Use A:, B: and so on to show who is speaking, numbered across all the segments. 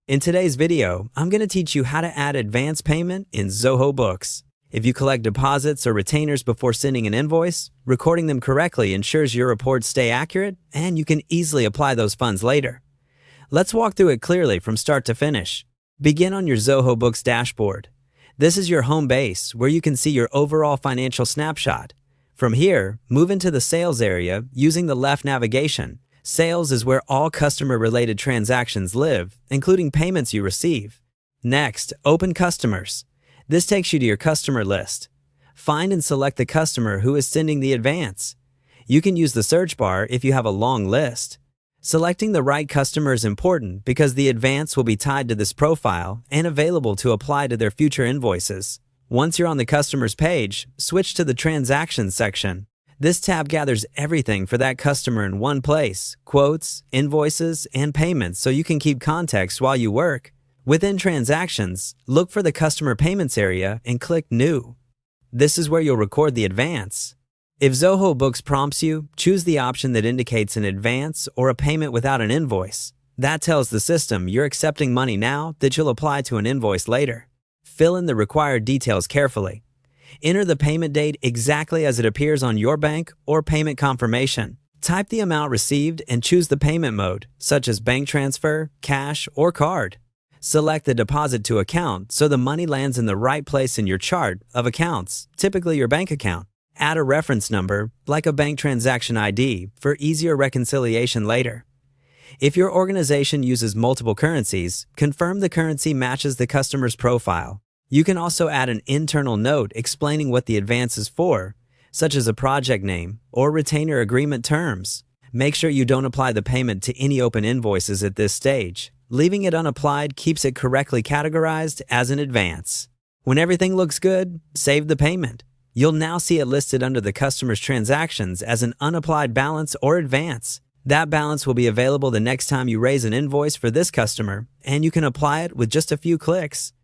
A: In today's video, I'm going to teach you how to add advance payment in Zoho Books. If you collect deposits or retainers before sending an invoice, recording them correctly ensures your reports stay accurate and you can easily apply those funds later. Let's walk through it clearly from start to finish. Begin on your Zoho Books dashboard. This is your home base where you can see your overall financial snapshot. From here, move into the sales area using the left navigation. Sales is where all customer-related transactions live, including payments you receive. Next, open customers. This takes you to your customer list. Find and select the customer who is sending the advance. You can use the search bar if you have a long list. Selecting the right customer is important because the advance will be tied to this profile and available to apply to their future invoices. Once you're on the customer's page, switch to the Transactions section. This tab gathers everything for that customer in one place: quotes, invoices, and payments, so you can keep context while you work. Within Transactions, look for the Customer Payments area and click New. This is where you'll record the advance. If Zoho Books prompts you, choose the option that indicates an advance or a payment without an invoice. That tells the system you're accepting money now that you'll apply to an invoice later. Fill in the required details carefully. Enter the payment date exactly as it appears on your bank or payment confirmation. Type the amount received and choose the payment mode, such as bank transfer, cash, or card. Select the deposit to account so the money lands in the right place in your chart of accounts, typically your bank account. Add a reference number, like a bank transaction ID, for easier reconciliation later. If your organization uses multiple currencies, confirm the currency matches the customer's profile. You can also add an internal note explaining what the advance is for, such as a project name or retainer agreement terms. Make sure you don't apply the payment to any open invoices at this stage. Leaving it unapplied keeps it correctly categorized as an advance. When everything looks good, save the payment. You'll now see it listed under the customer's transactions as an unapplied balance or advance. That balance will be available the next time you raise an invoice for this customer, and you can apply it with just a few clicks.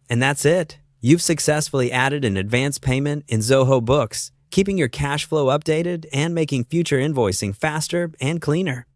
A: And that's it. You've successfully added an advance payment in Zoho Books, keeping your cash flow updated and making future invoicing faster and cleaner.